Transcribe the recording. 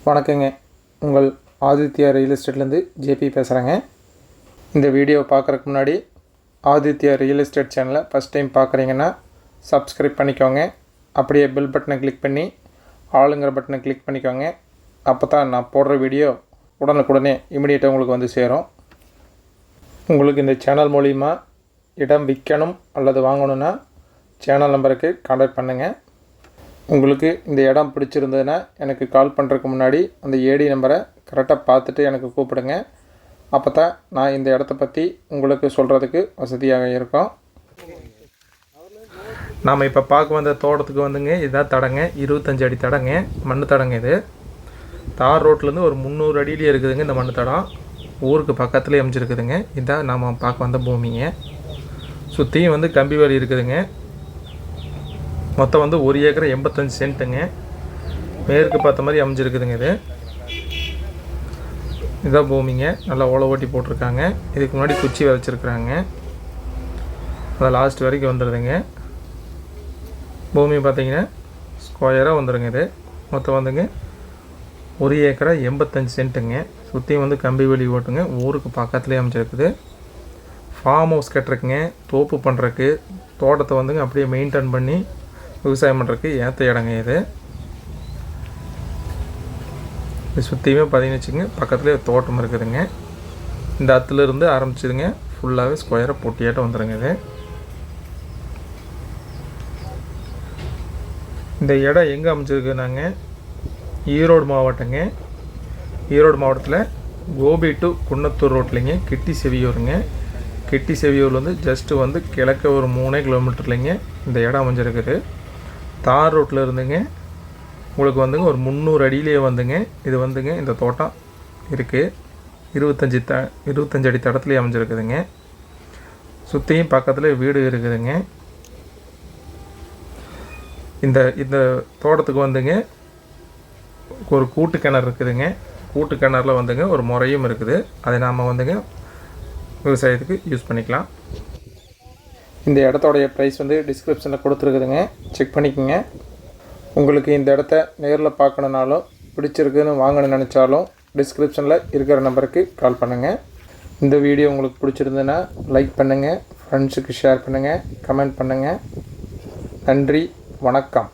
வணக்கங்க. உங்கள் Aditya real எஸ்டேட்லேருந்து JP பேசுகிறேங்க. இந்த வீடியோ பார்க்குறதுக்கு முன்னாடி ஆதித்யா ரியல் எஸ்டேட் சேனலை ஃபஸ்ட் டைம் பார்க்குறீங்கன்னா சப்ஸ்கிரைப் பண்ணிக்கோங்க. அப்படியே பெல் பட்டனை கிளிக் பண்ணி ஆளுங்கிற பட்டனை கிளிக் பண்ணிக்கோங்க. அப்போ தான் நான் போடுற வீடியோ உடனுக்குடனே இமிடியேட்டாக உங்களுக்கு வந்து சேரும். உங்களுக்கு இந்த சேனல் மூலிமா இடம் விற்கணும் அல்லது வாங்கணுன்னா சேனல் நம்பருக்கு கான்டாக்ட் பண்ணுங்கள். உங்களுக்கு இந்த இடம் பிடிச்சிருந்ததுன்னா எனக்கு கால் பண்ணுறதுக்கு முன்னாடி அந்த ஏடி நம்பரை கரெக்டாக பார்த்துட்டு எனக்கு கூப்பிடுங்க. அப்போ தான் நான் இந்த இடத்த பற்றி உங்களுக்கு சொல்கிறதுக்கு வசதியாக இருக்கும். நாம் இப்போ பார்க்க வந்த தோட்டத்துக்கு வந்துங்க இதுதான் தடங்க, 25 அடி தடங்க, மண் தடங்க. இது தார் ரோட்லேருந்து ஒரு 300 அடியிலே இருக்குதுங்க இந்த மண் தடம். ஊருக்கு பக்கத்துலேயே அமைஞ்சிருக்குதுங்க. இதுதான் நாம் பார்க்க வந்த பூமிங்க. சுற்றியும் வந்து கம்பி வேலி இருக்குதுங்க. மொத்தம் வந்து 1 ஏக்கர் 85 சென்ட்டுங்க. மேற்கு பார்த்த மாதிரி அமைஞ்சிருக்குதுங்க. இதுதான் பூமிங்க. நல்லா ஓலை ஓட்டி போட்டிருக்காங்க. இதுக்கு முன்னாடி குச்சி விதைச்சிருக்குறாங்க. அதை லாஸ்ட் வரைக்கும் வந்துடுதுங்க. பூமி பார்த்திங்கன்னா ஸ்கொயராக வந்துடுங்க. இது மொத்தம் வந்துங்க 1 ஏக்கரா 85 சென்ட்டுங்க. சுற்றியும் வந்து கம்பி வேலி ஓட்டுங்க. ஊருக்கு பக்கத்துலேயே அமைஞ்சிருக்குது. ஃபார்ம் ஹவுஸ் கட்டுறதுக்குங்க, தோப்பு பண்ணுறதுக்கு, தோட்டத்தை வந்துங்க அப்படியே மெயின்டைன் பண்ணி விவசாயம் பண்ணுறதுக்கு ஏற்ற இடங்க. இது சுற்றியுமே பார்த்தீங்கன்னு வச்சுங்க பக்கத்துலேயே தோட்டம் இருக்குதுங்க. இந்த அத்துலேருந்து ஆரம்பிச்சிதுங்க ஃபுல்லாகவே ஸ்கொயராக பொட்டியாட்டம் வந்துடுங்க. இந்த இடம் எங்கே அமைச்சிருக்குனாங்க, ஈரோடு மாவட்டங்க. ஈரோடு மாவட்டத்தில் கோபி டு குன்னத்தூர் ரோட்லிங்க, கெட்டி செவியூருங்க. கெட்டி செவியூர் வந்து ஜஸ்ட்டு வந்து கிழக்க ஒரு 3 கிலோமீட்டர்லிங்க இந்த இடம் அமைஞ்சிருக்குது. தார் ரோட்டில் இருந்துங்க உங்களுக்கு வந்துங்க ஒரு 300 அடியிலேயே வந்துங்க இது வந்துங்க இந்த தோட்டம் இருக்குது. 25 அடி தடத்துலேயே அமைஞ்சிருக்குதுங்க. சுற்றியும் பக்கத்தில் வீடு இருக்குதுங்க. இந்த தோட்டத்துக்கு வந்துங்க ஒரு கூட்டு கிணறு இருக்குதுங்க. கூட்டு கிணறுல வந்துங்க ஒரு முறையும் இருக்குது. அதை நாம் வந்துங்க விவசாயத்துக்கு யூஸ் பண்ணிக்கலாம். இந்த இடத்தோடைய ப்ரைஸ் வந்து டிஸ்கிரிப்ஷனில் கொடுத்துருக்குதுங்க, செக் பண்ணிக்கோங்க. உங்களுக்கு இந்த இடத்த நேரில் பார்க்கணுன்னாலும் பிடிச்சிருக்குன்னு வாங்கணும்னு நினச்சாலும் டிஸ்கிரிப்ஷனில் இருக்கிற நம்பருக்கு கால் பண்ணுங்கள். இந்த வீடியோ உங்களுக்கு பிடிச்சிருந்ததுன்னா லைக் பண்ணுங்கள், ஃப்ரெண்ட்ஸுக்கு ஷேர் பண்ணுங்கள், கமெண்ட் பண்ணுங்கள். நன்றி, வணக்கம்.